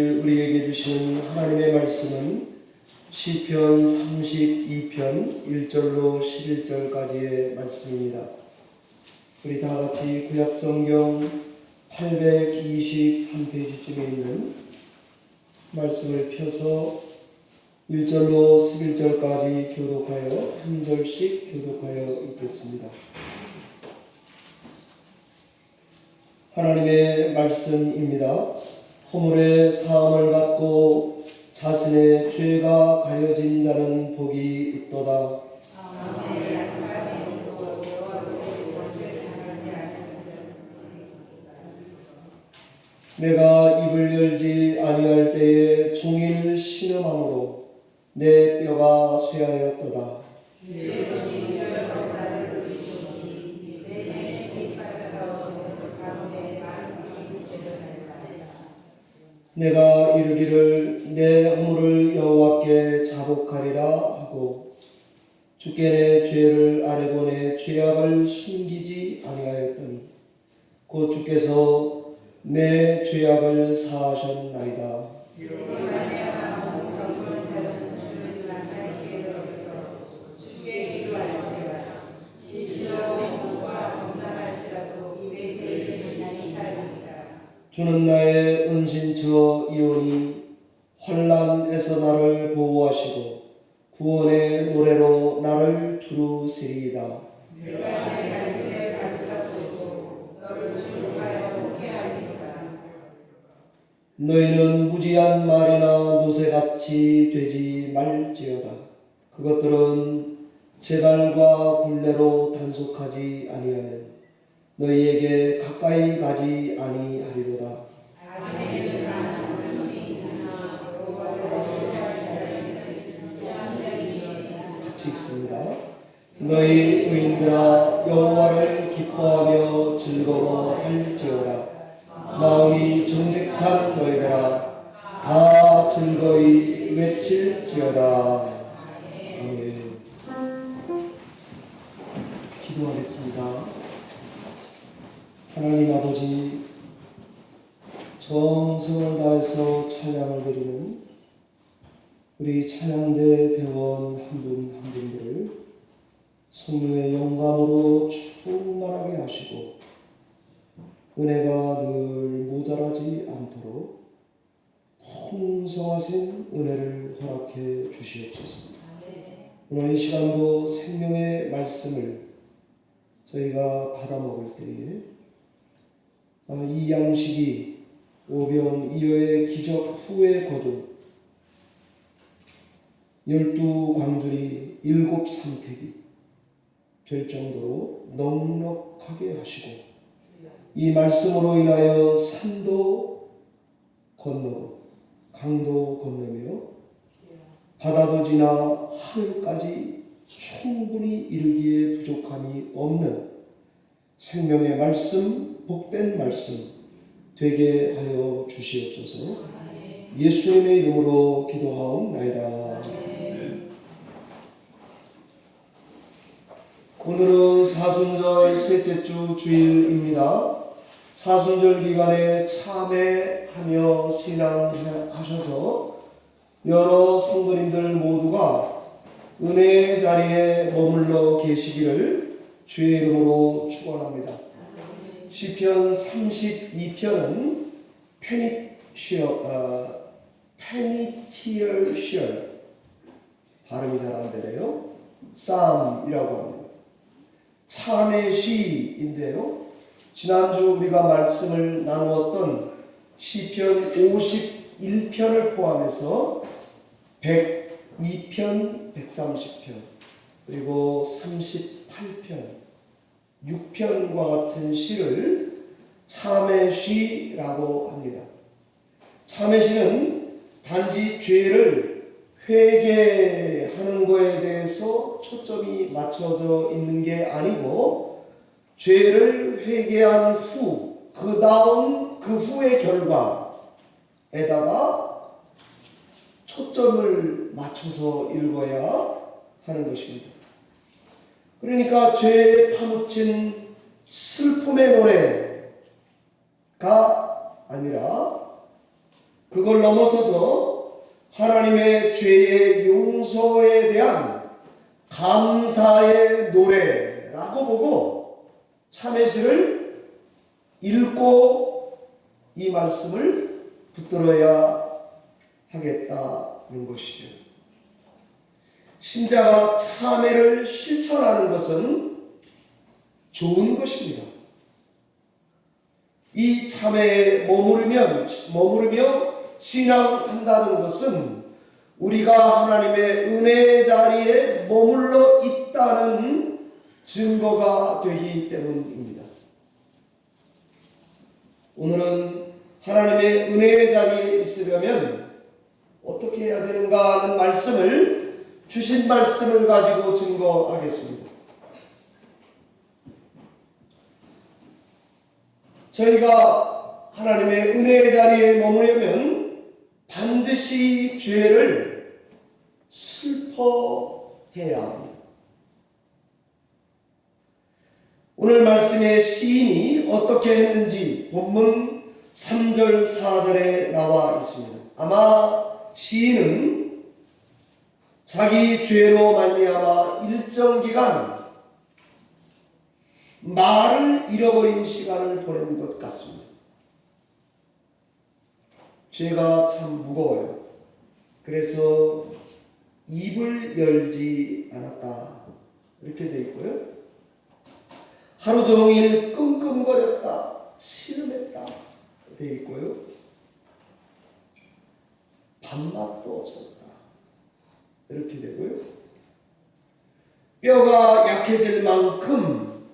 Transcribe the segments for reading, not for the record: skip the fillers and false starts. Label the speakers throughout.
Speaker 1: 오늘 우리에게 주시는 하나님의 말씀은 시편 32편 1절로 11절까지의 말씀입니다. 우리 다 같이 구약성경 823페이지쯤에 있는 말씀을 펴서 1절로 11절까지 교독하여 한 절씩 교독하여 읽겠습니다. 하나님의 말씀입니다. 허물의 사함을 받고 자신의 죄가 가려진 자는 복이 있도다. 내가 입을 열지 아니할 때에 종일 신음함으로 내 뼈가 쇠하였도다. 내가 이르기를 내 허물을 여호와께 자복하리라 하고 주께 내 죄를 아뢰고 내 죄악을 숨기지 아니하였더니 곧 주께서 내 죄악을 사하셨나이다. 주는 나의 은신처 이오니 환난에서 나를 보호하시고 구원의 노래로 나를 두루세리이다. 너희는 무지한 말이나 노새같이 되지 말지어다. 그것들은 제갈과 굴레로 단속하지 아니하면 너희에게 가까이 가지 아니하리로다. 같이 읽습니다. 너희 의인들아 여호와를 기뻐하며 즐거워할지어다. 마음이 정직한 너희들아 다 즐거이 외칠지어다. 아멘. 기도하겠습니다. 하나님 아버지, 정성을 다해서 찬양을 드리는 우리 찬양대 대원 한 분 한 분들을 성령의 영감으로 충만하게 하시고 은혜가 늘 모자라지 않도록 풍성하신 은혜를 허락해 주시옵소서. 오늘 이 시간도 생명의 말씀을 저희가 받아 먹을 때에 이 양식이 오병이어의 기적 후에 거둔 12광줄이 7삼택이 될 정도로 넉넉하게 하시고 이 말씀으로 인하여 산도 건너고 강도 건너며 바다도 지나 하늘까지 충분히 이르기에 부족함이 없는 생명의 말씀, 복된 말씀 되게 하여 주시옵소서. 예수님의 이름으로 기도하옵나이다. 오늘은 사순절 셋째 주 주일입니다. 사순절 기간에 참회하며 신앙하셔서 여러 성도님들 모두가 은혜의 자리에 머물러 계시기를 주의 이름으로 축원합니다. 시편 32편은 페니티얼 발음이 잘 안 되네요. 쌈이라고 합니다. 참의 시인데요. 지난주 우리가 말씀을 나누었던 시편 51편을 포함해서 102편, 130편, 그리고 38편, 6편과 같은 시를 참회시라고 합니다. 참회시는 단지 죄를 회개하는 것에 대해서 초점이 맞춰져 있는 게 아니고 죄를 회개한 후 그 다음 그 후의 결과에다가 초점을 맞춰서 읽어야 하는 것입니다. 그러니까 죄에 파묻힌 슬픔의 노래가 아니라 그걸 넘어서서 하나님의 죄의 용서에 대한 감사의 노래라고 보고 참회시를 읽고 이 말씀을 붙들어야 하겠다는 것이죠. 신자가 참회를 실천하는 것은 좋은 것입니다. 이 참회에 머무르며 신앙한다는 것은 우리가 하나님의 은혜 자리에 머물러 있다는 증거가 되기 때문입니다. 오늘은 하나님의 은혜 자리에 있으려면 어떻게 해야 되는가 하는 말씀을 주신 말씀을 가지고 증거하겠습니다. 저희가 하나님의 은혜의 자리에 머무려면 반드시 죄를 슬퍼해야 합니다. 오늘 말씀의 시인이 어떻게 했는지 본문 3절 4절에 나와 있습니다. 아마 시인은 자기 죄로 말미암아 일정 기간 말을 잃어버린 시간을 보낸 것 같습니다. 죄가 참 무거워요. 그래서 입을 열지 않았다 이렇게 되어 있고요. 하루 종일 끙끙거렸다, 씨름했다 되어 있고요. 밥맛도 없었다 이렇게 되고요. 뼈가 약해질 만큼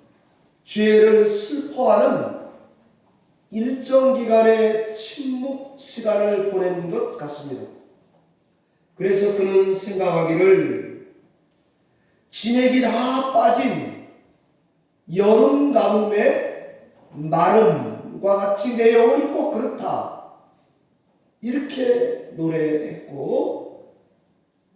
Speaker 1: 죄를 슬퍼하는 일정 기간의 침묵 시간을 보낸 것 같습니다. 그래서 그는 생각하기를 진액이 다 빠진 여름 가뭄의 마름과 같이 내 영혼이 꼭 그렇다 이렇게 노래했고,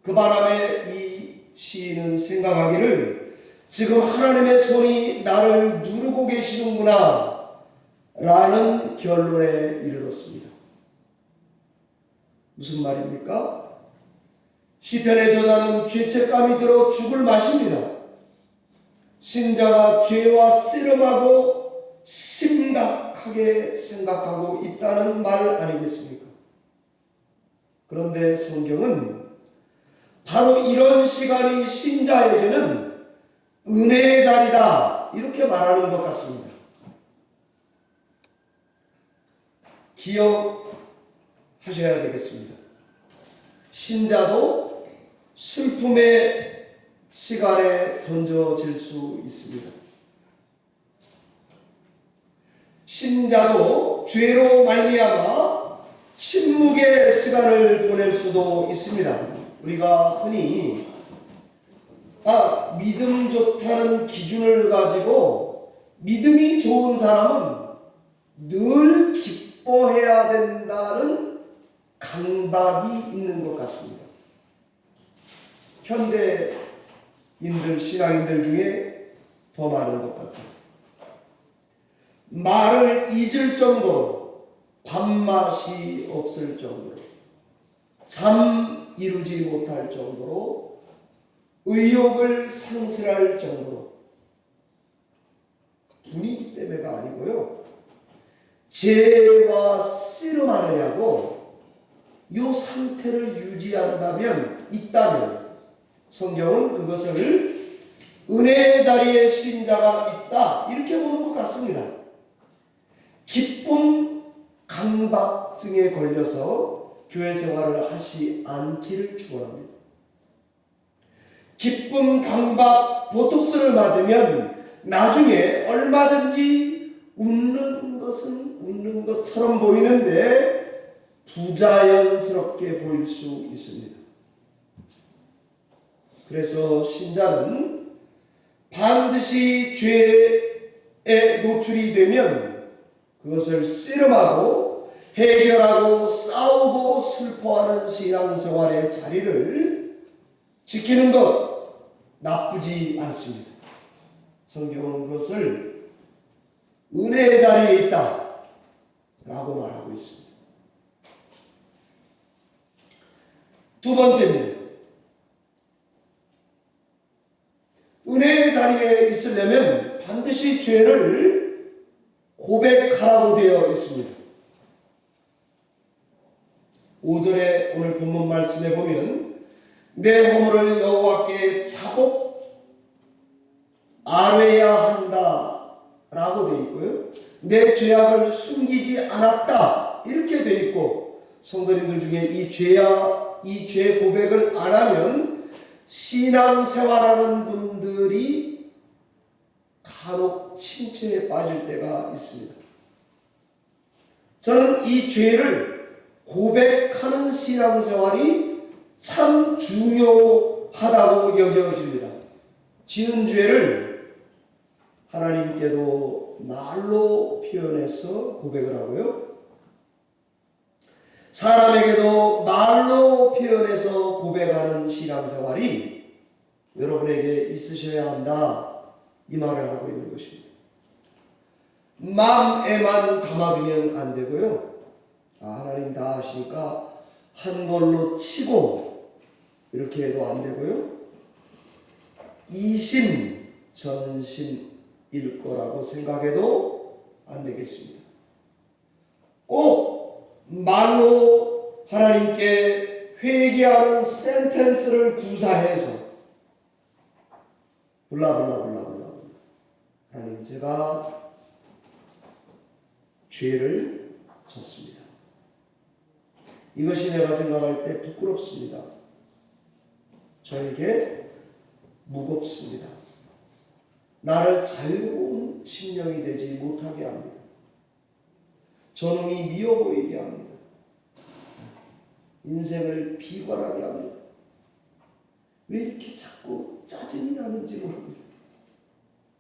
Speaker 1: 그 바람에 이 시인은 생각하기를 지금 하나님의 손이 나를 누르고 계시는구나 라는 결론에 이르렀습니다. 무슨 말입니까? 시편의 저자는 죄책감이 들어 죽을 맛입니다. 신자가 죄와 씨름하고 심각하게 생각하고 있다는 말 아니겠습니까? 그런데 성경은 바로 이런 시간이 신자에게는 은혜의 자리다 이렇게 말하는 것 같습니다. 기억하셔야 되겠습니다. 신자도 슬픔의 시간에 던져질 수 있습니다. 신자도 죄로 말미암아 침묵의 시간을 보낼 수도 있습니다. 우리가 흔히 믿음 좋다는 기준을 가지고 믿음이 좋은 사람은 늘 기뻐해야 된다는 강박이 있는 것 같습니다. 현대인들, 신앙인들 중에 더 많은 것 같아요. 말을 잊을 정도로, 밥맛이 없을 정도로, 잠 이루지 못할 정도로, 의욕을 상실할 정도로, 분위기 때문에가 아니고요, 죄와 씨름하느냐고 이 상태를 유지한다면, 있다면 성경은 그것을 은혜의 자리에 신자가 있다 이렇게 보는 것 같습니다. 기쁨 강박증에 걸려서 교회 생활을 하지 않기를 축원합니다. 기쁨 강박 보톡스를 맞으면 나중에 얼마든지 웃는 것은 웃는 것처럼 보이는데 부자연스럽게 보일 수 있습니다. 그래서 신자는 반드시 죄에 노출이 되면 그것을 씨름하고 해결하고 싸우고 슬퍼하는 신앙생활의 자리를 지키는 것 나쁘지 않습니다. 성경은 그것을 은혜의 자리에 있다 라고 말하고 있습니다. 두 번째입니다. 은혜의 자리에 있으려면 반드시 죄를 고백하라고 되어 있습니다. 5절에 오늘 본문 말씀에 보면 내 허물을 여호와께 자복 아뢰야 한다 라고 되어 있고요. 내 죄악을 숨기지 않았다 이렇게 되어 있고, 성도님들 중에 이 죄 고백을 안 하면 신앙생활하는 분들이 간혹 침체에 빠질 때가 있습니다. 저는 이 죄를 고백하는 신앙생활이 참 중요하다고 여겨집니다. 지은 죄를 하나님께도 말로 표현해서 고백을 하고요, 사람에게도 말로 표현해서 고백하는 신앙생활이 여러분에게 있으셔야 한다, 이 말을 하고 있는 것입니다. 마음에만 담아두면 안 되고요, 하나님 다 하시니까 한 걸로 치고 이렇게 해도 안 되고요, 이심전심일 거라고 생각해도 안 되겠습니다. 꼭 말로 하나님께 회개하는 센텐스를 구사해서 블라블라블라블라, 하나님 제가 죄를 졌습니다. 이것이 내가 생각할 때 부끄럽습니다. 저에게 무겁습니다. 나를 자유로운 심령이 되지 못하게 합니다. 저놈이 미워 보이게 합니다. 인생을 비관하게 합니다. 왜 이렇게 자꾸 짜증이 나는지 모릅니다.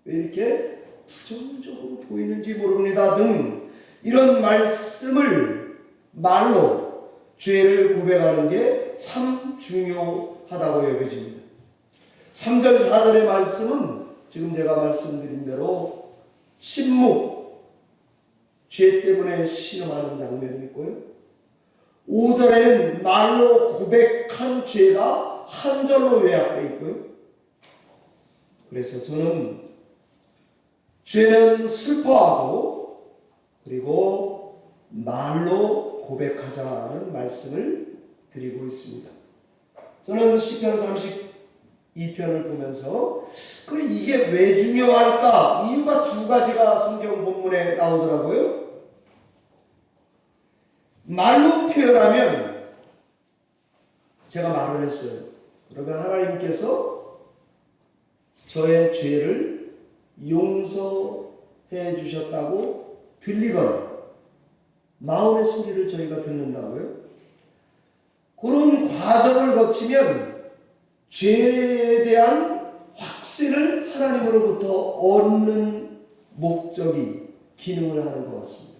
Speaker 1: 왜 이렇게 부정적으로 보이는지 모릅니다 등 이런 말씀을 말로 죄를 고백하는 게 참 중요하다고 여겨집니다. 3절 4절의 말씀은 지금 제가 말씀드린 대로 침묵, 죄 때문에 신음하는 장면이 있고요, 5절에는 말로 고백한 죄가 한 절로 요약되어 있고요. 그래서 저는 죄는 슬퍼하고 그리고 말로 고백하자는 말씀을 드리고 있습니다. 저는 시편 32편을 보면서 이게 왜 중요할까? 이유가 두 가지가 성경 본문에 나오더라고요. 말로 표현하면, 제가 말을 했어요. 그러면 하나님께서 저의 죄를 용서해 주셨다고 들리거나 마음의 소리를 저희가 듣는다고요. 그런 과정을 거치면 죄에 대한 확신을 하나님으로부터 얻는 목적이 기능을 하는 것 같습니다.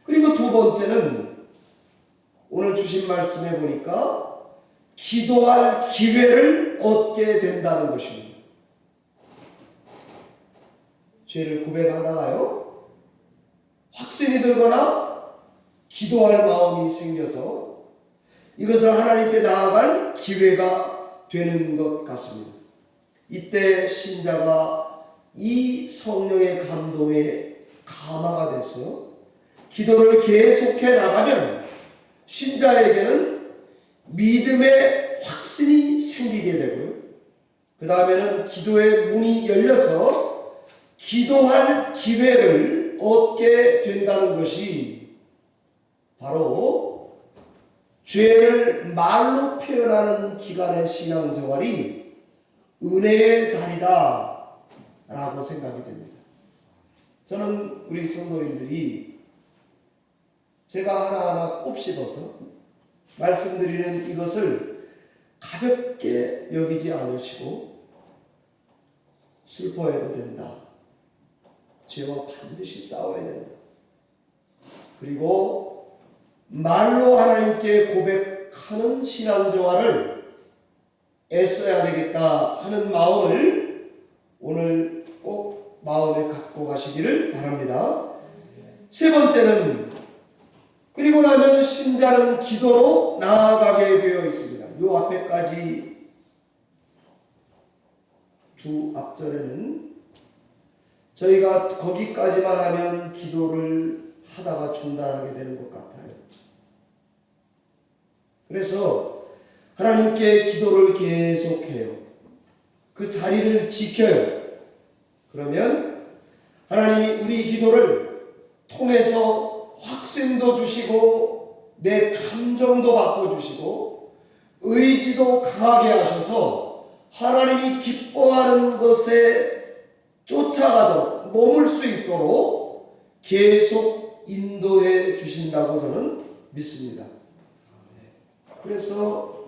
Speaker 1: 그리고 두 번째는 오늘 주신 말씀에 보니까 기도할 기회를 얻게 된다는 것입니다. 죄를 고백하다가요, 확신이 들거나 기도할 마음이 생겨서 이것을 하나님께 나아갈 기회가 되는 것 같습니다. 이때 신자가 이 성령의 감동에 감화가 돼서 기도를 계속해 나가면 신자에게는 믿음의 확신이 생기게 되고요, 그 다음에는 기도의 문이 열려서 기도할 기회를 얻게 된다는 것이 바로 죄를 말로 표현하는 기간의 신앙생활이 은혜의 자리다 라고 생각이 됩니다. 저는 우리 성도님들이 제가 하나하나 꼽씹어서 말씀드리는 이것을 가볍게 여기지 않으시고 슬퍼해도 된다, 죄와 반드시 싸워야 된다, 그리고 말로 하나님께 고백하는 신앙생활을 애써야 되겠다 하는 마음을 오늘 꼭 마음에 갖고 가시기를 바랍니다. 세 번째는, 그리고 나면 신자는 기도로 나아가게 되어 있습니다. 요 앞에까지 주 앞절에는 저희가 거기까지만 하면 기도를 하다가 중단하게 되는 것 같아요. 그래서 하나님께 기도를 계속해요. 그 자리를 지켜요. 그러면 하나님이 우리 기도를 통해서 확신도 주시고 내 감정도 바꿔주시고 의지도 강하게 하셔서 하나님이 기뻐하는 것에 쫓아가도록 머물 수 있도록 계속 인도해 주신다고 저는 믿습니다. 그래서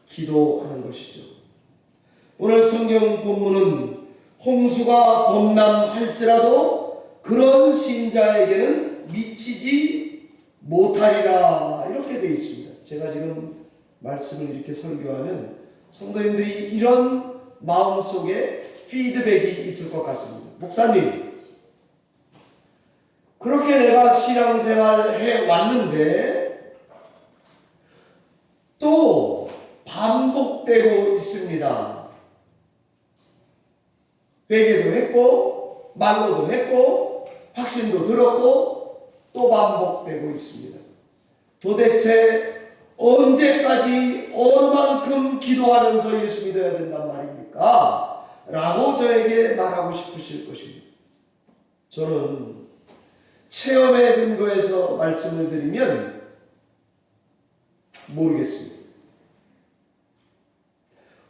Speaker 1: 기도하는 것이죠. 오늘 성경 본문은 홍수가 범람할지라도 그런 신자에게는 미치지 못하리라 이렇게 되어 있습니다. 제가 지금 말씀을 이렇게 설교하면 성도님들이 이런 마음속에 피드백이 있을 것 같습니다. 목사님, 그렇게 내가 신앙생활 해왔는데 또 반복되고 있습니다. 회개도 했고 말로도 했고 확신도 들었고 또 반복되고 있습니다. 도대체 언제까지 어느만큼 기도하면서 예수 믿어야 된단 말입니까? 라고 저에게 말하고 싶으실 것입니다. 저는 체험에 근거해서 말씀을 드리면 모르겠습니다.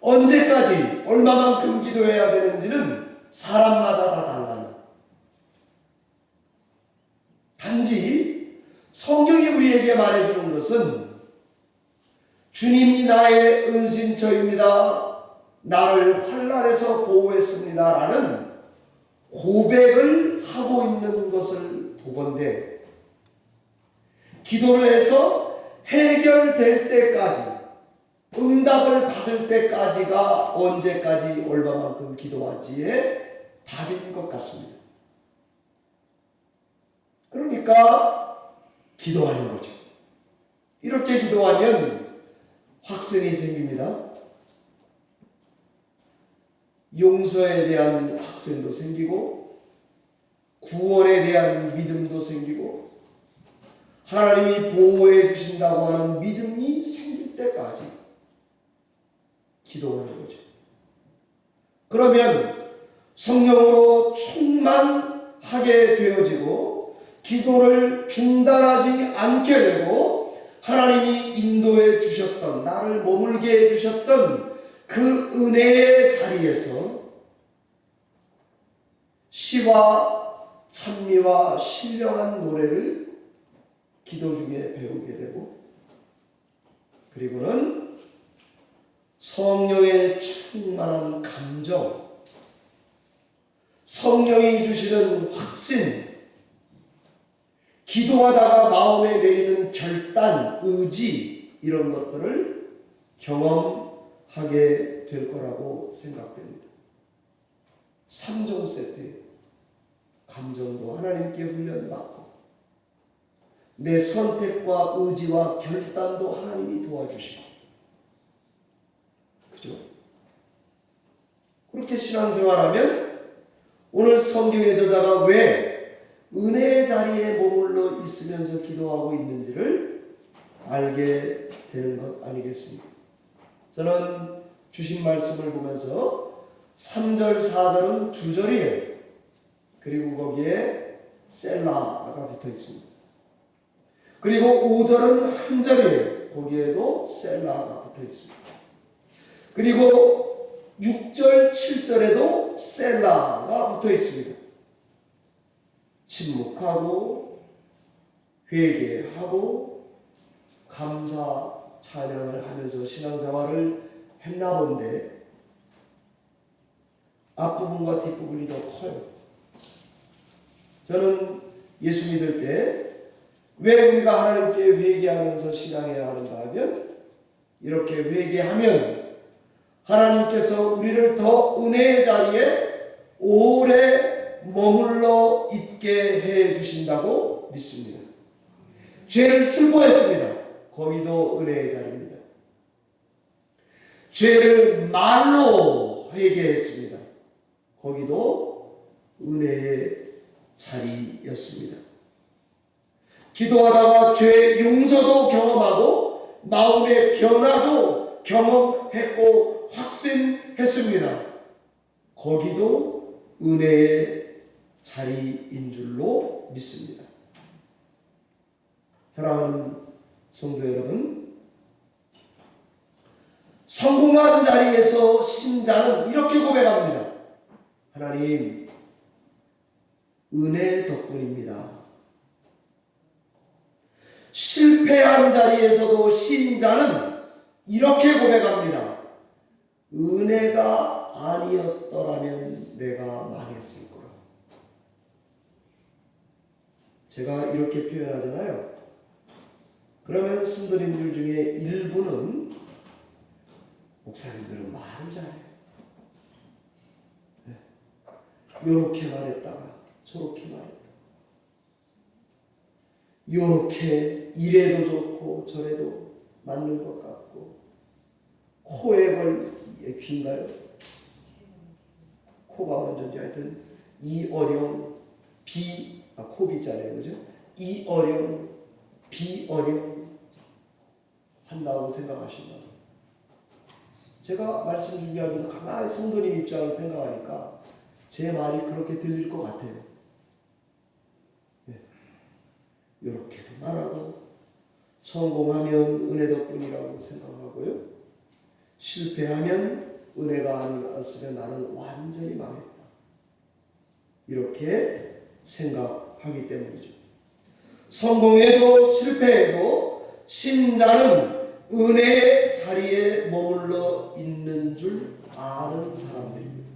Speaker 1: 언제까지 얼마만큼 기도해야 되는지는 사람마다 다 달라요. 단지 성경이 우리에게 말해주는 것은 주님이 나의 은신처입니다. 나를 환난에서 보호했습니다. 라는 고백을 하고 있는 것을 보건대 기도를 해서 해결될 때까지 응답을 받을 때까지가 언제까지 얼마만큼 기도하지의 답인 것 같습니다. 그러니까 기도하는 거죠. 이렇게 기도하면 확신이 생깁니다. 용서에 대한 확신도 생기고 구원에 대한 믿음도 생기고 하나님이 보호해 주신다고 하는 믿음이 생길 때까지 기도하는 거죠. 그러면 성령으로 충만하게 되어지고 기도를 중단하지 않게 되고 하나님이 인도해 주셨던 나를 머물게 해 주셨던 그 은혜의 자리에서 시와 찬미와 신령한 노래를 기도 중에 배우게 되고 그리고는 성령의 충만한 감정, 성령이 주시는 확신, 기도하다가 마음에 내리는 결단, 의지 이런 것들을 경험하게 될 거라고 생각됩니다. 3종 세트 감정도 하나님께 훈련받고 내 선택과 의지와 결단도 하나님이 도와주시고 그죠? 그렇게 신앙생활하면 오늘 성경의 저자가 왜 은혜의 자리에 머물러 있으면서 기도하고 있는지를 알게 되는 것 아니겠습니까? 저는 주신 말씀을 보면서 3절, 4절은 두 절이에요. 그리고 거기에 셀라가 붙어 있습니다. 그리고 5절은 한 절이에요. 거기에도 셀라가 붙어 있습니다. 그리고 6절, 7절에도 셀라가 붙어 있습니다. 침묵하고 회개하고 감사 찬양을 하면서 신앙생활을 했나 본데 앞부분과 뒷부분이 더 커요. 저는 예수 믿을 때 왜 우리가 하나님께 회개하면서 신앙해야 하는가 하면 이렇게 회개하면 하나님께서 우리를 더 은혜의 자리에 오래 머물러 있게 해 주신다고 믿습니다. 죄를 슬퍼했습니다. 거기도 은혜의 자리입니다. 죄를 말로 회개했습니다. 거기도 은혜의 자리였습니다. 기도하다가 죄 용서도 경험하고 마음의 변화도 경험했고 확신했습니다. 거기도 은혜의 자리인 줄로 믿습니다. 사랑하는 성도 여러분, 성공한 자리에서 신자는 이렇게 고백합니다. 하나님, 은혜 덕분입니다. 실패한 자리에서도 신자는 이렇게 고백합니다. 은혜가 아니었더라면 내가 망했을 거라. 제가 이렇게 표현하잖아요. 그러면 성도님들 중에 일부는 목사님들은 말을 잘해요. 네. 요렇게 말했다가 저렇게 말했다. 요렇게 이래도 좋고 저래도 맞는 것 같고 코에 걸 귀인가요? 코가 먼저인지 하여튼 이어령 코비자네요. 그죠? 이어령 비어령 한다고 생각하신다. 제가 말씀 준비하면서 가만히 성도님 입장을 생각하니까 제 말이 그렇게 들릴 것 같아요. 네. 이렇게도 말하고 성공하면 은혜 덕분이라고 생각하고요. 실패하면 은혜가 아니었으면 나는 완전히 망했다. 이렇게 생각하기 때문이죠. 성공해도 실패해도 신자는 은혜의 자리에 머물러 있는 줄 아는 사람들입니다.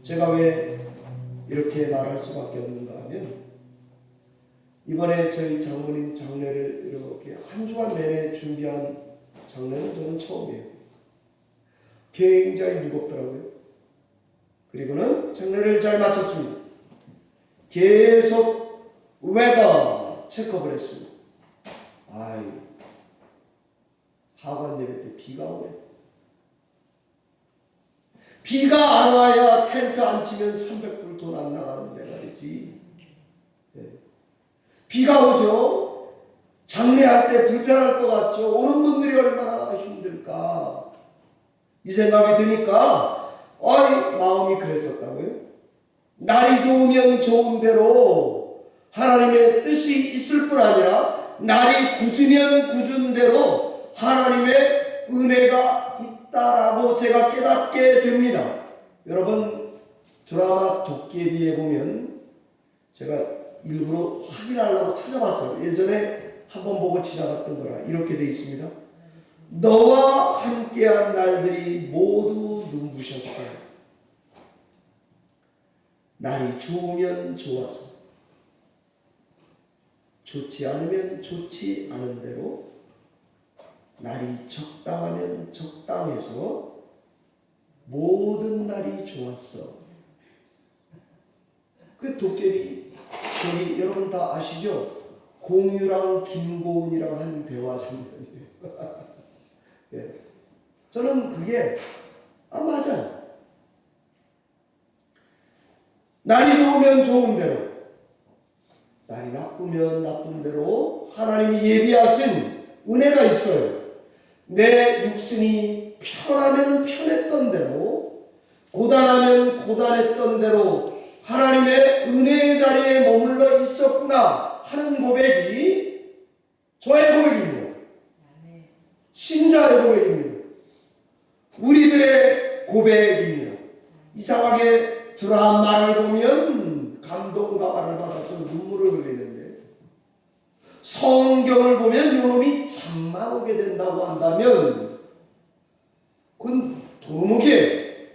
Speaker 1: 제가 왜 이렇게 말할 수밖에 없는가 하면 이번에 저희 장모님 장례를 이렇게 한 주간 내내 준비한 장례는 저는 처음이에요. 굉장히 무겁더라고요. 그리고는 장례를 잘 마쳤습니다. 계속 웨더 체크업을 했습니다. 하관 예배 때 비가 오네. 비가 안 와야 텐트 안 치면 300불 돈 안 나가는데 말이지. 네. 비가 오죠. 장례할 때 불편할 것 같죠. 오는 분들이 얼마나 힘들까. 이 생각이 드니까 마음이 그랬었다고요. 날이 좋으면 좋은 대로 하나님의 뜻이 있을 뿐 아니라 날이 굳으면 굳은 대로 하나님의 은혜가 있다라고 제가 깨닫게 됩니다. 여러분 드라마 도깨비에 보면 제가 일부러 확인하려고 찾아봤어요. 예전에 한번 보고 지나갔던 거라 이렇게 돼 있습니다. 너와 함께한 날들이 모두 눈부셨어요. 날이 좋으면 좋아서 좋지 않으면 좋지 않은 대로 날이 적당하면 적당해서 모든 날이 좋았어. 그 도깨비 저기 여러분 다 아시죠? 공유랑 김고은이랑 한 대화 장면이에요. 예. 저는 그게 맞아요. 날이 좋으면 좋은 대로, 날이 나쁘면 나쁜 대로 하나님이 예비하신 은혜가 있어요. 내 육신이 편하면 편했던 대로, 고단하면 고단했던 대로 하나님의 은혜의 자리에 머물러 있었구나 하는 고백이 저의 고백입니다. 신자의 고백입니다. 우리들의 고백입니다. 이상하게 드라마를 보면 감동감화를 받아서 눈물을 흘리는데 성경을 보면 요놈이 잠만 오게 된다고 한다면 그건 도무게.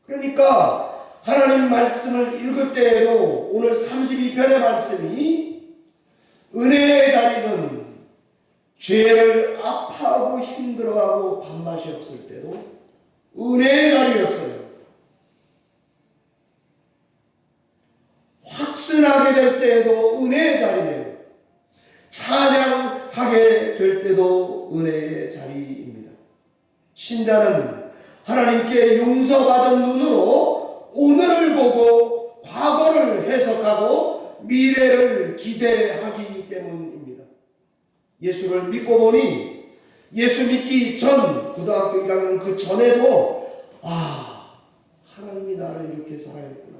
Speaker 1: 그러니까 하나님 말씀을 읽을 때에도 오늘 32편의 말씀이 은혜의 자리는 죄를 아파하고 힘들어하고 밥맛이 없을 때도 은혜의 자리였어요. 확신하게 될 때에도 은혜의 자리예요. 찬양하게 될 때도 은혜의 자리입니다. 신자는 하나님께 용서받은 눈으로 오늘을 보고 과거를 해석하고 미래를 기대하기 때문입니다. 예수를 믿고 보니 예수 믿기 전 고등학교 1학년 그 전에도 하나님이 나를 이렇게 사랑했구나.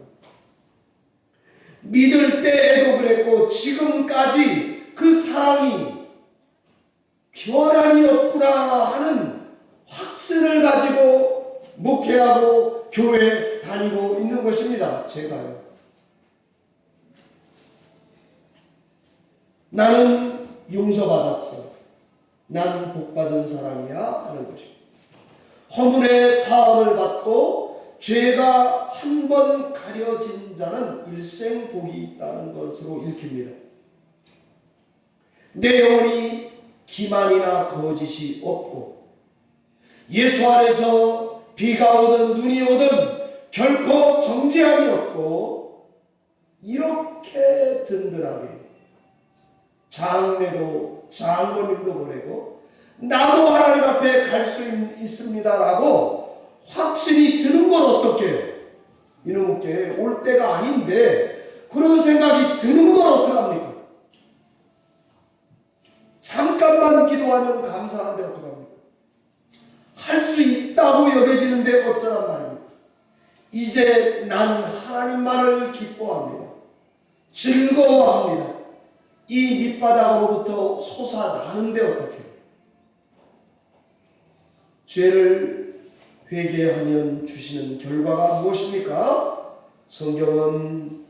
Speaker 1: 믿을 때에도 그랬고 지금까지 그 사랑이 변함이 없구나 하는 확신을 가지고 목회하고 교회 다니고 있는 것입니다. 제가요. 나는 용서받았어. 난 복받은 사람이야 하는 것입니다. 허물의 사함을 받고 죄가 한 번 가려진 자는 일생 복이 있다는 것으로 읽힙니다. 내 영혼이 기만이나 거짓이 없고 예수 안에서 비가 오든 눈이 오든 결코 정죄함이 없고 이렇게 든든하게 장례도 장모님도 보내고 나도 하나님 앞에 갈 수 있습니다라고 확신이 드는 건 어떻게 해요? 이놈께 올 때가 아닌데 그런 생각이 드는 건 어떡합니까? 잠깐만 기도하면 감사한데 어떡합니까? 할 수 있다고 여겨지는데 어쩌란 말입니까? 이제 난 하나님만을 기뻐합니다. 즐거워합니다. 이 밑바닥으로부터 솟아나는데 어떻게 해요? 죄를 회개하면 주시는 결과가 무엇입니까? 성경은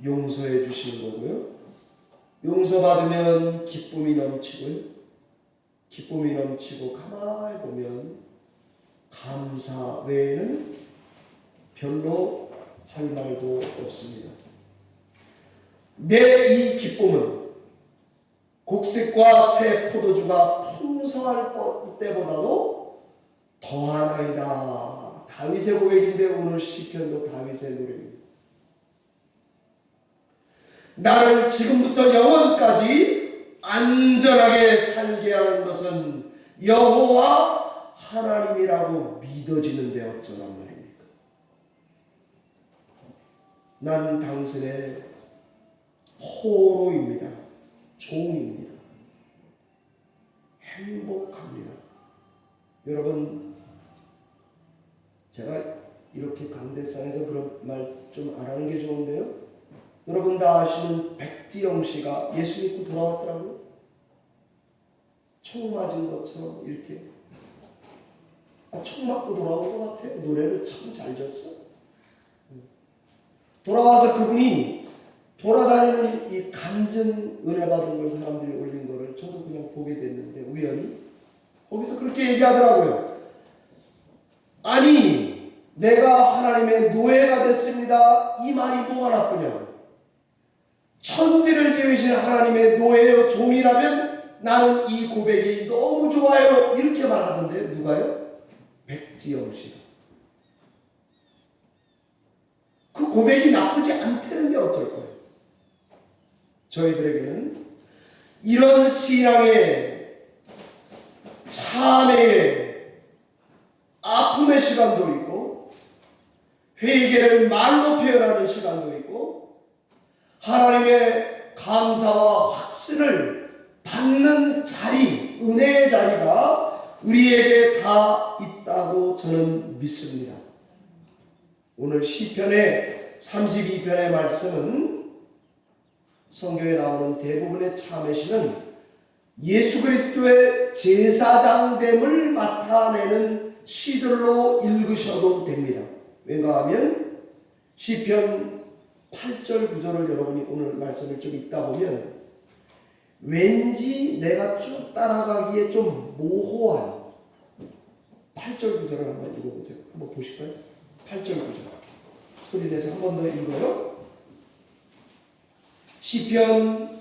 Speaker 1: 용서해 주시는 거고요. 용서받으면 기쁨이 넘치고요. 기쁨이 넘치고 가만히 보면 감사 외에는 별로 할 말도 없습니다. 내 이 기쁨은 곡식과 새 포도주가 풍성할 때보다도 더하나이다. 다윗의 고백인데 오늘 시편도 다윗의 노래입니다. 나를 지금부터 영원까지 안전하게 살게 하는 것은 여호와 하나님이라고 믿어지는데 어쩌란 말입니까? 난 당신의 포로입니다. 종입니다. 행복합니다. 여러분, 제가 이렇게 강대상에서 그런 말 좀 안 하는 게 좋은데요. 여러분 다 아시는 백지영 씨가 예수 믿고 돌아왔더라고요. 총 맞은 것처럼 이렇게. 총 맞고 돌아온 것 같아요. 노래를 참 잘 졌어. 돌아와서 그분이 돌아다니는 이 간증 은혜 받은 걸 사람들이 올린 거를 저도 그냥 보게 됐는데 우연히 거기서 그렇게 얘기하더라고요. 아니 내가 하나님의 노예가 됐습니다. 이 말이 뭐가 나쁘냐고. 천지를 지으신 하나님의 노예요 종이라면 나는 이 고백이 너무 좋아요. 이렇게 말하던데 누가요? 백지영 씨가. 그 고백이 나쁘지 않다는 게 어쩔 거예요. 저희들에게는 이런 신앙의 참회의 아픔의 시간도 있고 회개를 말로 표현하는 시간도 있고 하나님의 감사와 확신을 받는 자리, 은혜의 자리가 우리에게 다 있다고 저는 믿습니다. 오늘 시편의 32편의 말씀은 성경에 나오는 대부분의 참회시는 예수 그리스도의 제사장됨을 나타내는 시들로 읽으셔도 됩니다. 왠가 하면 시편 8절 9절을 여러분이 오늘 말씀을 좀 읽다 보면 왠지 내가 쭉 따라가기에 좀 모호한 8절 9절을 한번 읽어보세요. 한번 보실까요? 8절 9절 소리 내서 한 번 더 읽어요. 시편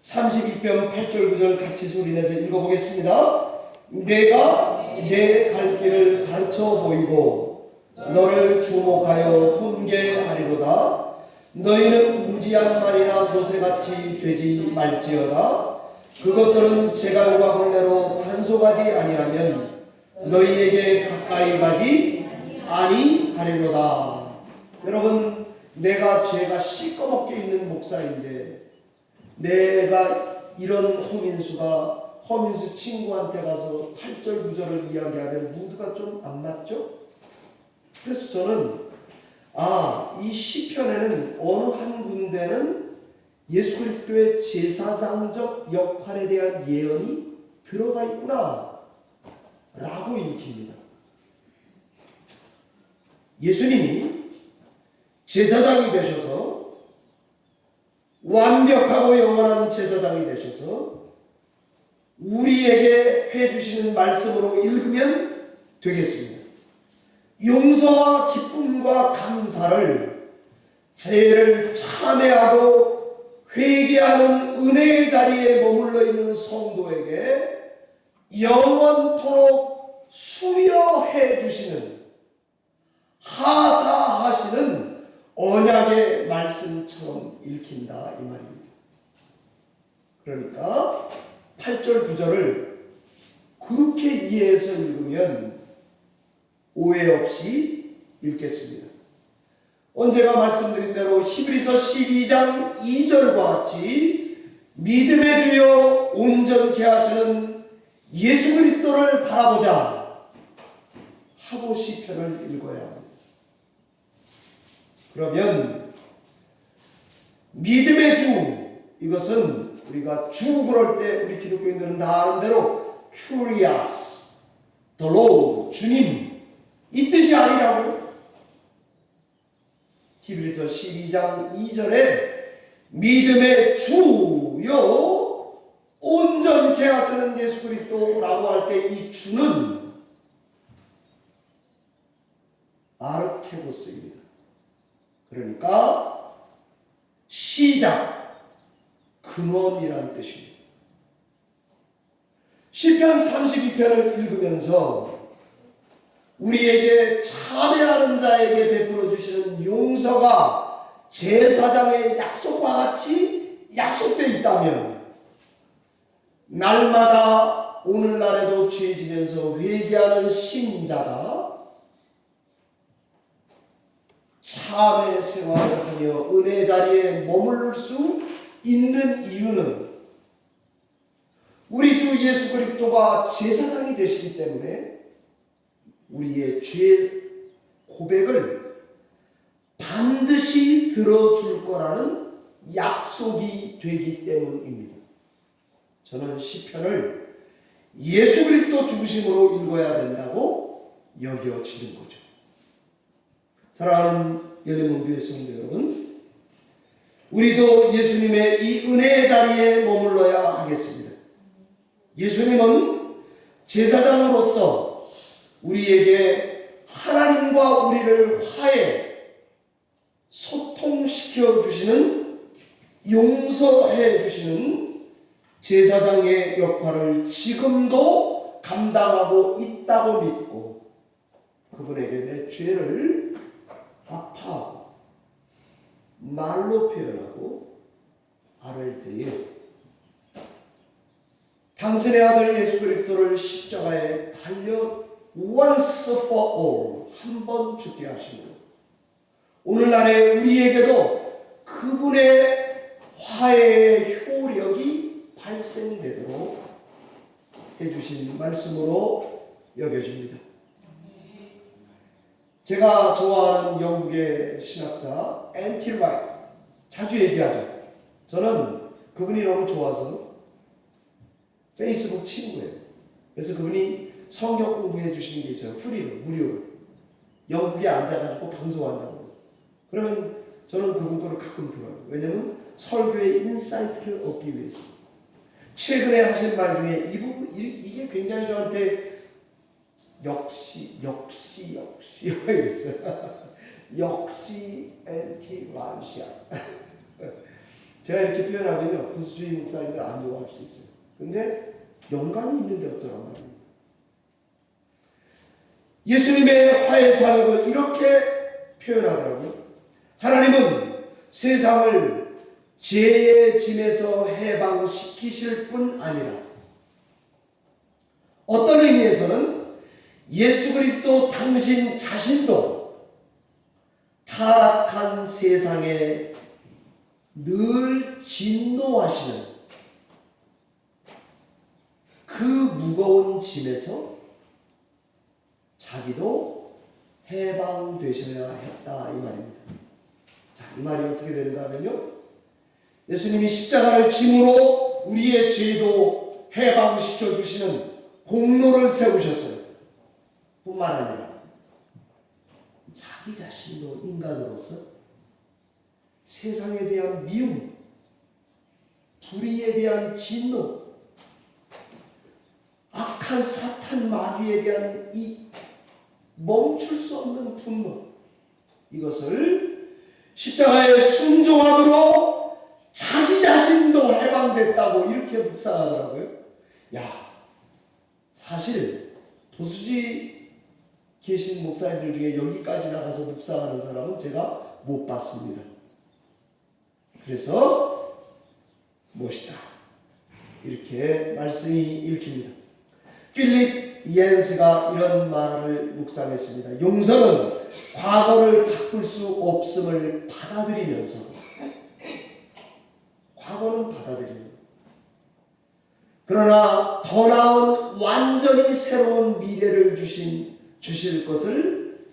Speaker 1: 32편 8절 9절 같이 소리 내서 읽어보겠습니다. 내가 내 갈 길을 가르쳐 보이고 너를 주목하여 훈계하리로다. 너희는 무지한 말이나 노새같이 되지 말지어다. 그것들은 제갈과 벌레로 단속하지 아니하면 너희에게 가까이 가지 아니하리로다. 여러분, 내가 죄가 시꺼멓게 있는 목사인데 내가 이런 허민수 친구한테 가서 8절 9절을 이야기하면 무드가 좀 안 맞죠? 그래서 저는 이 시편에는 어느 한 군데는 예수 그리스도의 제사장적 역할에 대한 예언이 들어가 있구나 라고 읽힙니다. 예수님이 제사장이 되셔서 완벽하고 영원한 제사장이 되셔서 우리에게 해주시는 말씀으로 읽으면 되겠습니다. 용서와 기쁨과 감사를 죄를 참회하고 회개하는 은혜의 자리에 머물러 있는 성도에게 영원토록 수여해 주시는 하사하시는 언약의 말씀처럼 읽힌다 이 말입니다. 그러니까 8절 9절을 그렇게 이해해서 읽으면 오해 없이 읽겠습니다. 언제가 말씀드린 대로 히브리서 12장 2절과 같이 믿음의 주요 온전케 하시는 예수 그리스도를 바라보자 하고 시편을 읽어야 합니다. 그러면 믿음의 주, 이것은 우리가 주 그럴 때 우리 기독교인들은 다 아는 대로 Kyrios, the Lord, 주님 이 뜻이 아니라고요. 히브리서 12장 2절에 믿음의 주요 온전케 하시는 예수 그리스도라고 할 때 이 주는 아르케고스입니다. 그러니까 시작, 근원이라는 뜻입니다. 시편 32편을 읽으면서 우리에게 참여하는 자에게 베풀어 주시는 용서가 제사장의 약속과 같이 약속되어 있다면 날마다 오늘날에도 죄지면서 회개하는 신자가 참회 생활을 하며 은혜 자리에 머무를 수 있는 이유는 우리 주 예수 그리스도가 제사장이 되시기 때문에 우리의 죄 고백을 반드시 들어줄 거라는 약속이 되기 때문입니다. 저는 시편을 예수 그리스도 중심으로 읽어야 된다고 여겨지는 거죠. 사랑하는 열린문교회 성도 여러분, 우리도 예수님의 이 은혜의 자리에 머물러야 하겠습니다. 예수님은 제사장으로서 우리에게 하나님과 우리를 화해, 소통시켜 주시는, 용서해 주시는 제사장의 역할을 지금도 감당하고 있다고 믿고 그분에게 내 죄를 아파하고 말로 표현하고 아뢰을 때에 당신의 아들 예수 그리스도를 십자가에 달려 once for all 한 번 죽게 하시고 오늘날의 우리에게도 그분의 화해의 효력이 발생되도록 해주신 말씀으로 여겨집니다. 제가 좋아하는 영국의 신학자 앤티 라이트 자주 얘기하죠. 저는 그분이 너무 좋아서 페이스북 친구예요. 그래서 그분이 성경 공부해 주시는 게 있어요. 프리로, 무료로. 영국에 앉아가지고 방송한다고. 그러면 저는 그분 거를 가끔 들어요. 왜냐면 설교의 인사이트를 얻기 위해서. 최근에 하신 말 중에 이 부분, 이게 굉장히 저한테 역시 이랬어요. 역시 앤티 라이시아. 제가 이렇게 표현하면요, 보수주의 목사님들 안 좋아할 수 있어요. 근데 영감이 있는데 어쩌란 말입니까? 예수님의 화해 사역을 이렇게 표현하더라고요. 하나님은 세상을 죄의 짐에서 해방시키실 뿐 아니라 어떤 의미에서는 예수 그리스도 당신 자신도 타락한 세상에 늘 진노하시는 그 무거운 짐에서 자기도 해방되셔야 했다 이 말입니다. 자, 이 말이 어떻게 되는가 하면요, 예수님이 십자가를 짐으로 우리의 죄도 해방시켜 주시는 공로를 세우셨어요. 뿐만 아니라 자기 자신도 인간으로서 세상에 대한 미움, 불의에 대한 진노, 악한 사탄 마귀에 대한 이 멈출 수 없는 분노, 이것을 십자가의 순종함으로 자기 자신도 해방됐다고 이렇게 묵상하더라고요. 야, 사실 도수지 계신 목사님들 중에 여기까지 나가서 묵상하는 사람은 제가 못 봤습니다. 그래서 멋있다 이렇게 말씀이 읽힙니다. 필립 이엔스가 이런 말을 묵상했습니다. 용서는 과거를 바꿀 수 없음을 받아들이면서, 과거는 받아들이는, 그러나 더 나은 완전히 새로운 미래를 주실 것을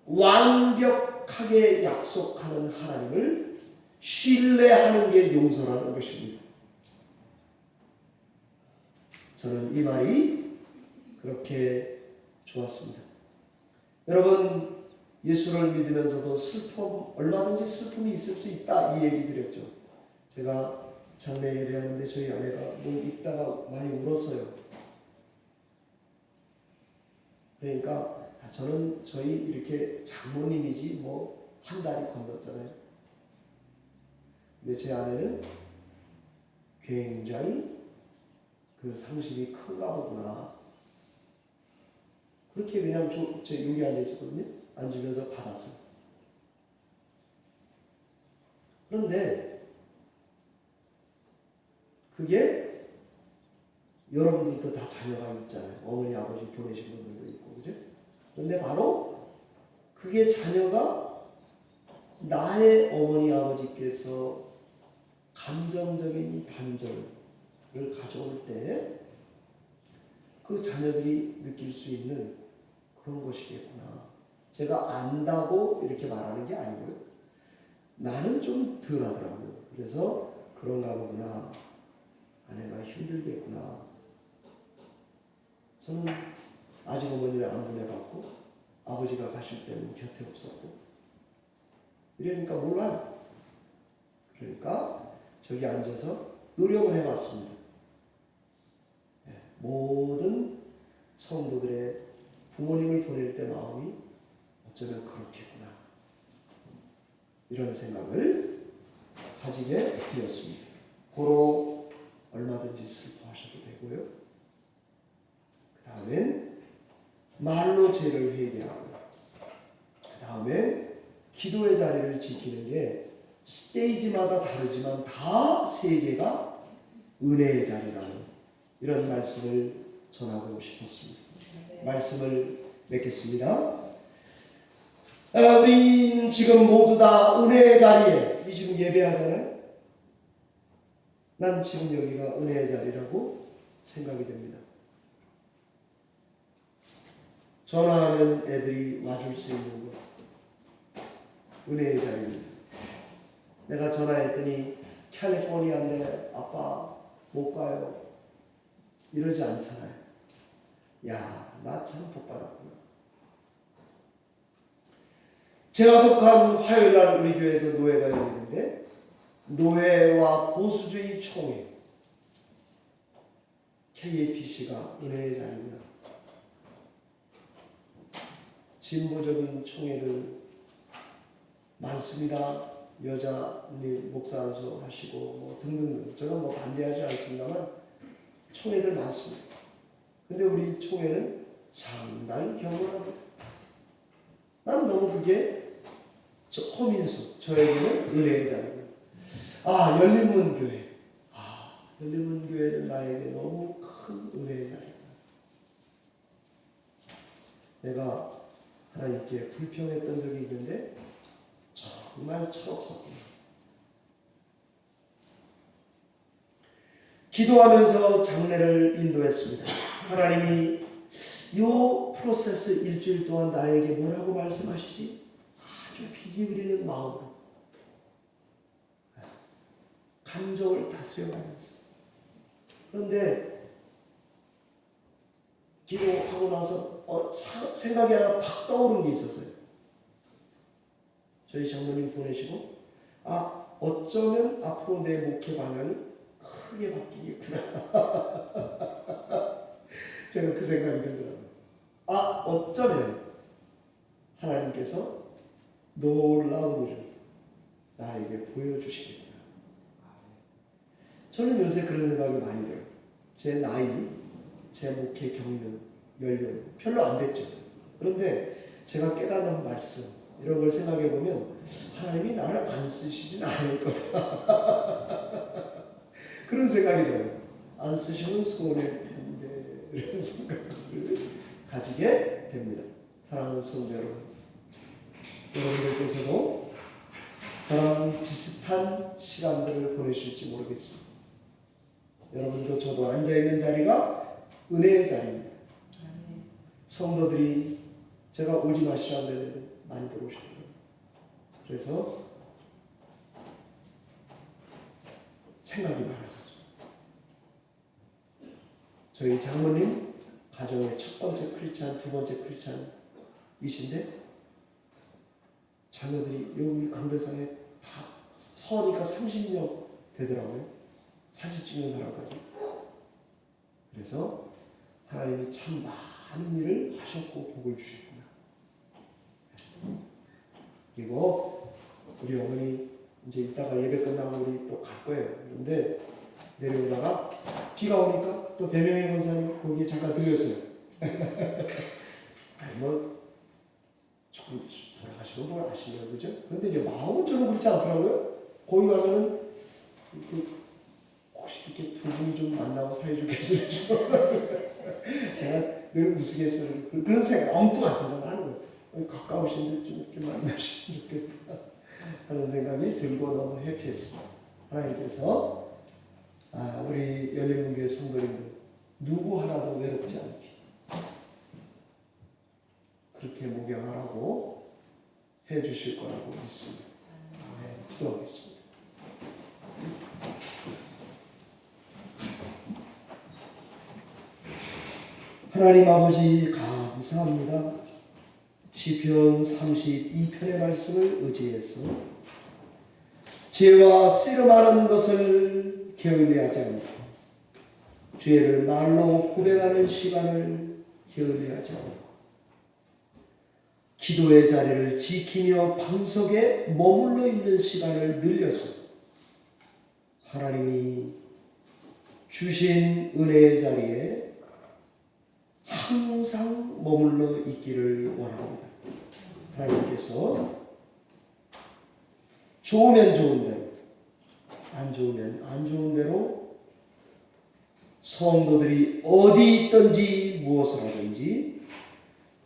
Speaker 1: 완벽하게 약속하는 하나님을 신뢰하는 게 용서라는 것입니다. 저는 이 말이 그렇게 좋았습니다. 여러분, 예수를 믿으면서도 얼마든지 슬픔이 있을 수 있다 이 얘기 드렸죠. 제가 장례 예배하는데 저희 아내가 뭘 입다가 많이 울었어요. 그러니까 저는 저희 이렇게 장모님이지 뭐 한 달이 건넜잖아요. 근데 제 아내는 굉장히 그 상실이 큰가 보구나. 그렇게 그냥 제 여기 앉아 있었거든요. 앉으면서 받았어요. 그런데 그게 여러분들도 다 자녀가 있잖아요. 어머니 아버지 보내신 분들도 있고, 그죠? 그런데 바로 그게 자녀가 나의 어머니 아버지께서 감정적인 반전을 가져올 때 그 자녀들이 느낄 수 있는 그런 것이겠구나. 제가 안다고 이렇게 말하는 게 아니고요. 나는 좀 덜하더라고요. 그래서 그런가 보구나. 아내가 힘들겠구나. 저는 아직 어머니를 안 보내봤고 아버지가 가실 때는 곁에 없었고 이러니까 몰라요. 그러니까 저기 앉아서 노력을 해봤습니다. 네, 모든 성도들의 부모님을 보낼 때 마음이 어쩌면 그렇겠구나. 이런 생각을 가지게 되었습니다. 고로 얼마든지 슬퍼하셔도 되고요. 그 다음엔 말로 죄를 회개하고, 그 다음에 기도의 자리를 지키는 게 스테이지마다 다르지만 다 세 개가 은혜의 자리라는 이런 말씀을 전하고 싶었습니다. 말씀을 맺겠습니다. 우린 지금 모두 다 은혜의 자리에 지금 예배하잖아요. 난 지금 여기가 은혜의 자리라고 생각이 됩니다. 전화하면 애들이 와줄 수 있는 것, 은혜의 자리입니다. 내가 전화했더니 캘리포니아인데 아빠 못 가요. 이러지 않잖아요. 야, 나 참 복받았구나. 제가 속한 화요일날 우리 교회에서 노회가 열리는데 노회와 보수주의 총회 KAPC가 은혜의 자리구나. 진보적인 총회들 많습니다. 여자 목사 안수 하시고 뭐 등등등. 저는 뭐 반대하지 않습니다만 총회들 많습니다. 근데 우리 총회는 상당히 경건합니다. 난 너무 그게 허민수, 저에게는 은혜의 자리고요. 열린문교회. 열린문교회는 나에게 너무 큰 은혜의 자리다. 내가 하나님께 불평했던 적이 있는데 정말 철없었구나. 기도하면서 장례를 인도했습니다. 하나님이 이 프로세스 일주일 동안 나에게 뭐라고 말씀하시지? 아주 귀 기울이는 마음으로 감정을 다스려가면서. 그런데 기도하고 나서 생각이 하나 팍 떠오른 게 있었어요. 저희 장모님 보내시고 어쩌면 앞으로 내 목회 방향이 크게 바뀌겠구나. 제가 그 생각이 들더라고요. 어쩌면 하나님께서 놀라운 일을 나에게 보여주시겠구나. 저는 요새 그런 생각이 많이 들어요. 제 나이, 제 목회 경륜, 연륜 별로 안 됐죠. 그런데 제가 깨닫는 말씀 이런 걸 생각해 보면 하나님이 나를 안 쓰시진 않을 거다. 그런 생각이 들어요. 안 쓰시면 손해일 텐데 이런 생각을 가지게 됩니다. 사랑하는 성도 여러분, 여러분들께서도 저랑 비슷한 시간들을 보내실지 모르겠습니다. 여러분도 저도 앉아있는 자리가 은혜의 자리입니다. 성도들이 제가 오지 마시라고 했는데 많이 들어오시더라고요. 그래서 생각이 많아졌습니다. 저희 장모님 가정의 첫 번째 크리스찬, 두 번째 크리스찬이신데 자녀들이 여기 강대상에 다 서니까 30명 되더라고요. 사진 찍는 사람까지. 그래서 하나님이 참 많은 일을 하셨고 복을 주셨구나. 그리고 우리 어머니 이제 이따가 예배 끝나고 우리 또 갈 거예요. 그런데 내려오다가 비가 오니까 또 배명희 권사님 거기에 잠깐 들렸어요. 조금 돌아가시고 뭘 아시려고 그죠? 그런데 이제 마음은 저는 그렇지 않더라고요. 거기 가면은 혹시 이렇게 두 분이 좀 만나고 사이좋게 지내시고 제가 늘 우스갯소리로 그런 생각, 엉뚱한 생각을 하는 거예요. 가까우신데 좀 이렇게 만나시면 좋겠다 하는 생각이 들고 너무 해피했습니다. 하나님께서 우리 열린문교회 성도님들 누구 하나도 외롭지 않게 그렇게 목양하라고 해주실 거라고 믿습니다. 기도하겠습니다. 하나님 아버지 감사합니다. 시편 32편의 말씀을 의지해서 죄와 씨름하는 것을 게을리하지 않고 죄를 말로 고백하는 시간을 게을리하지 않고 기도의 자리를 지키며 방석에 머물러 있는 시간을 늘려서 하나님이 주신 은혜의 자리에 항상 머물러 있기를 원합니다. 하나님께서 좋으면 좋은 대로, 안 좋으면 안 좋은 대로 성도들이 어디 있든지 무엇을 하든지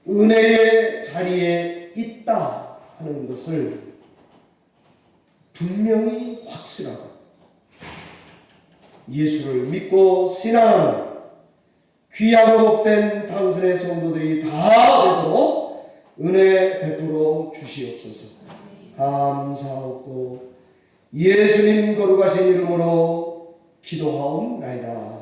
Speaker 1: 은혜의 자리에 있다 하는 것을 분명히 확신하고 예수를 믿고 신앙하는 귀하고 복된 당신의 성도들이 다 되도록 은혜 베풀어 주시옵소서. 감사하고 예수님 거룩하신 이름으로 기도하옵나이다.